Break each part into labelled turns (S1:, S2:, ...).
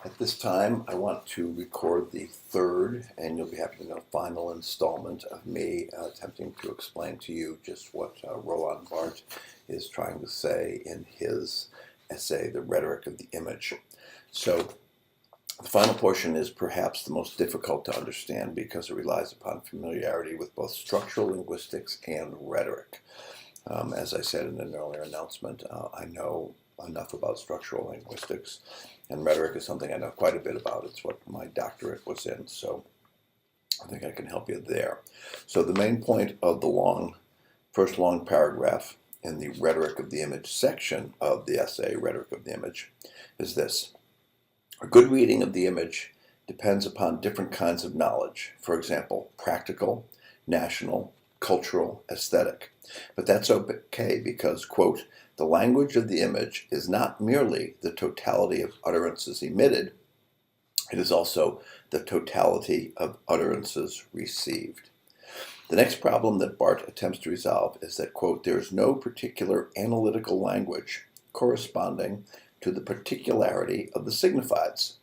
S1: At this time, I want to record the third, and you'll be happy to know, final installment of me attempting to explain to you just what Roland Barthes is trying to say in his essay, The Rhetoric of the Image. So the final portion is perhaps the most difficult to understand because it relies upon familiarity with both structural linguistics and rhetoric. As I said in an earlier announcement, I know enough about structural linguistics, and rhetoric is something I know quite a bit about. It's what my doctorate was in, so I think I can help you there. So the main point of the first long paragraph in the Rhetoric of the Image section of the essay, Rhetoric of the Image, is this. A good reading of the image depends upon different kinds of knowledge, for example, practical, national, cultural, aesthetic. But that's okay because, quote, the language of the image is not merely the totality of utterances emitted, it is also the totality of utterances received. The next problem that Barthes attempts to resolve is that, quote, there is no particular analytical language corresponding to the particularity of the signifieds.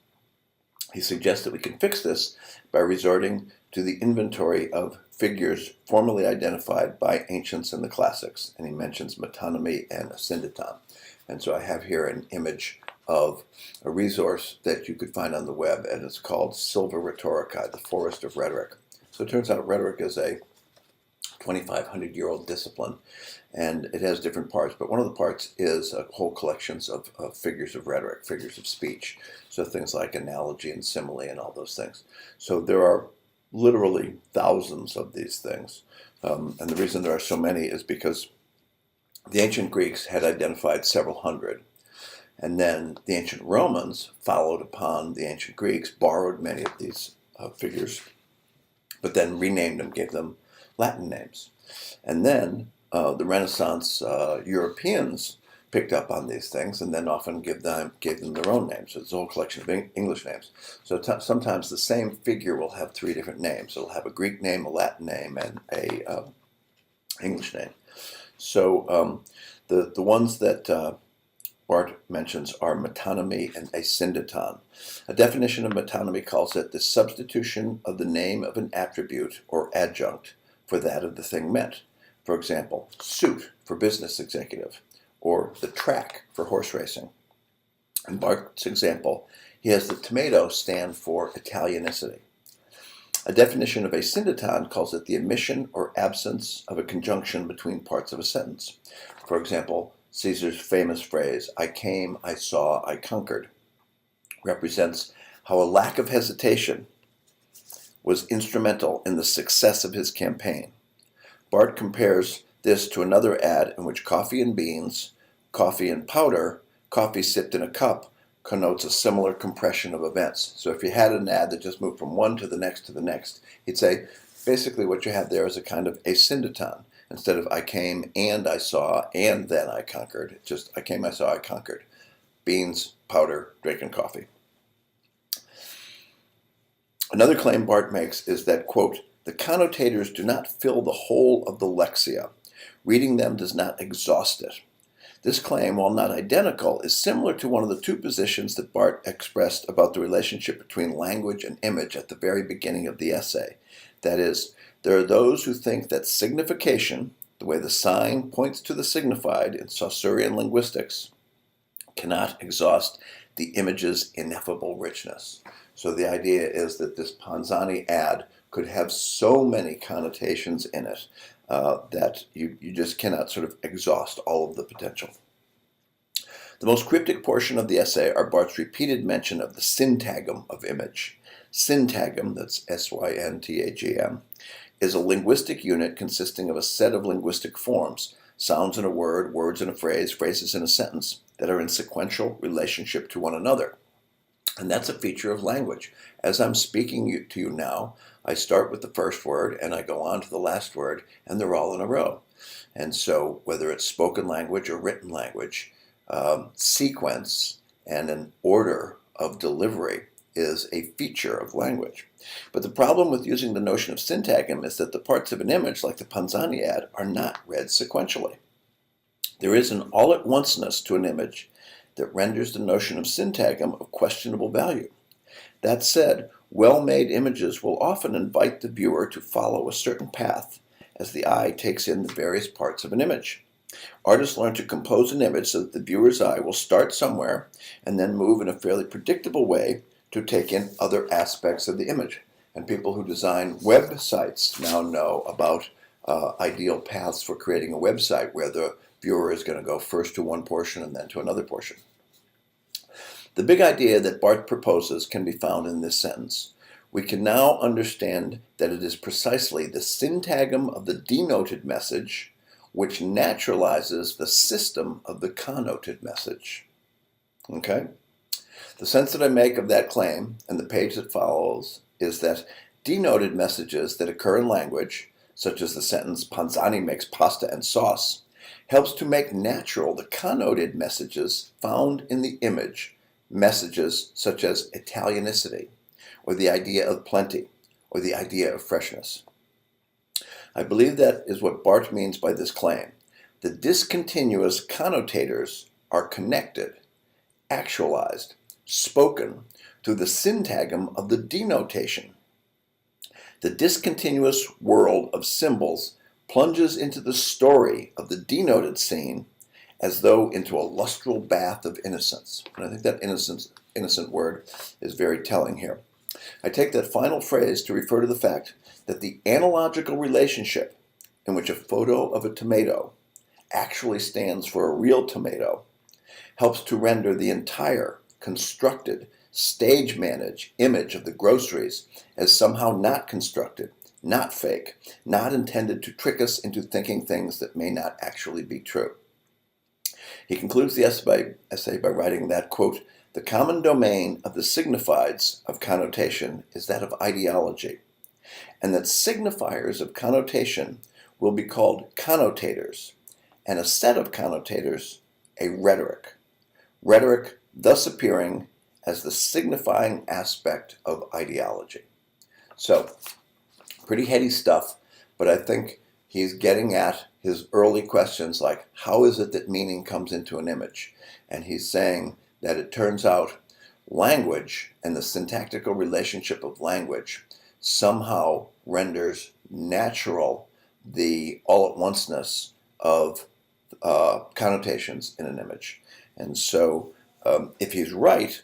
S1: He suggests that we can fix this by resorting to the inventory of figures formerly identified by ancients in the classics, and he mentions metonymy and syndeton. And so I have here an image of a resource that you could find on the web, and it's called Silva Rhetorica, the Forest of Rhetoric. So it turns out rhetoric is a 2,500-year-old discipline, and it has different parts, but one of the parts is whole collections of figures of rhetoric, figures of speech, so things like analogy and simile and all those things. So there are literally thousands of these things, and the reason there are so many is because the ancient Greeks had identified several hundred, and then the ancient Romans followed upon the ancient Greeks, borrowed many of these figures, but then renamed them, gave them Latin names. And then the Renaissance Europeans picked up on these things and then often gave them their own names. So it's a whole collection of English names. So sometimes the same figure will have three different names. It'll have a Greek name, a Latin name, and a English name. So the ones that Barthes mentions are metonymy and asyndeton. A definition of metonymy calls it the substitution of the name of an attribute or adjunct for that of the thing meant. For example, suit for business executive, or the track for horse racing. In Barthes' example, he has the tomato stand for Italianicity. A definition of asyndeton calls it the omission or absence of a conjunction between parts of a sentence. For example, Caesar's famous phrase, I came, I saw, I conquered, represents how a lack of hesitation was instrumental in the success of his campaign. Barthes compares this to another ad in which coffee and beans, coffee and powder, coffee sipped in a cup connotes a similar compression of events. So if you had an ad that just moved from one to the next, he'd say basically what you have there is a kind of asyndeton. Instead of I came and I saw and then I conquered, just I came, I saw, I conquered. Beans, powder, drinking coffee. Another claim Barthes makes is that, quote, the connotators do not fill the whole of the lexia. Reading them does not exhaust it. This claim, while not identical, is similar to one of the two positions that Barthes expressed about the relationship between language and image at the very beginning of the essay. That is, there are those who think that signification, the way the sign points to the signified in Saussurean linguistics, cannot exhaust the image's ineffable richness. So the idea is that this Panzani ad could have so many connotations in it that you just cannot sort of exhaust all of the potential. The most cryptic portion of the essay are Barthes' repeated mention of the syntagm of image. Syntagm, that's S-Y-N-T-A-G-M, is a linguistic unit consisting of a set of linguistic forms, sounds in a word, words in a phrase, phrases in a sentence, that are in sequential relationship to one another. And that's a feature of language. As I'm speaking to you now, I start with the first word and I go on to the last word, and they're all in a row. And so whether it's spoken language or written language, sequence and an order of delivery is a feature of language. But the problem with using the notion of syntagm is that the parts of an image, like the Panzani ad, are not read sequentially. There is an all-at-onceness to an image that renders the notion of syntagm of questionable value. That said, well-made images will often invite the viewer to follow a certain path as the eye takes in the various parts of an image. Artists learn to compose an image so that the viewer's eye will start somewhere and then move in a fairly predictable way to take in other aspects of the image. And people who design websites now know about ideal paths for creating a website where the viewer is going to go first to one portion and then to another portion. The big idea that Barthes proposes can be found in this sentence. We can now understand that it is precisely the syntagm of the denoted message which naturalizes the system of the connoted message. Okay? The sense that I make of that claim and the page that follows is that denoted messages that occur in language, such as the sentence Panzani makes pasta and sauce, helps to make natural the connoted messages found in the image, messages such as Italianicity, or the idea of plenty, or the idea of freshness. I believe that is what Barthes means by this claim. The discontinuous connotators are connected, actualized, spoken through the syntagm of the denotation. The discontinuous world of symbols plunges into the story of the denoted scene as though into a lustral bath of innocence. And I think that innocent word is very telling here. I take that final phrase to refer to the fact that the analogical relationship in which a photo of a tomato actually stands for a real tomato helps to render the entire constructed, stage-managed image of the groceries as somehow not constructed, not fake, not intended to trick us into thinking things that may not actually be true. He concludes the essay by writing that, quote, the common domain of the signifieds of connotation is that of ideology, and that signifiers of connotation will be called connotators, and a set of connotators a rhetoric. Rhetoric thus appearing as the signifying aspect of ideology. So, pretty heady stuff, but I think he's getting at his early questions like, how is it that meaning comes into an image? And he's saying that it turns out language and the syntactical relationship of language somehow renders natural the all-at-onceness of connotations in an image. And so if he's right,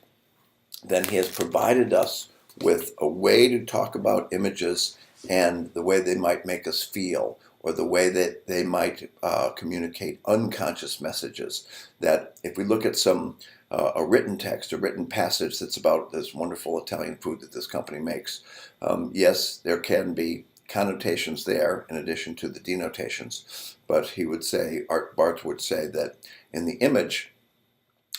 S1: then he has provided us with a way to talk about images and the way they might make us feel, or the way that they might communicate unconscious messages. That if we look at a written text, a written passage that's about this wonderful Italian food that this company makes, yes, there can be connotations there in addition to the denotations, but he would say, Barthes would say that in the image,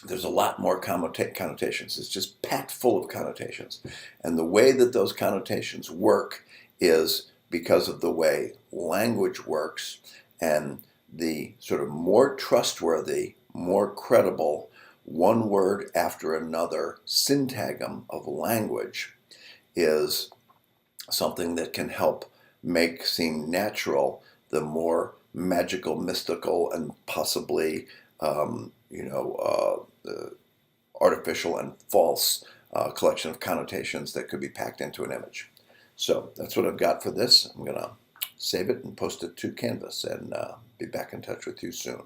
S1: there's a lot more connotations. It's just packed full of connotations. And the way that those connotations work is because of the way language works, and the sort of more trustworthy, more credible, one word after another syntagm of language is something that can help make seem natural the more magical, mystical, and possibly artificial and false collection of connotations that could be packed into an image. So that's what I've got for this. I'm going to save it and post it to Canvas and be back in touch with you soon.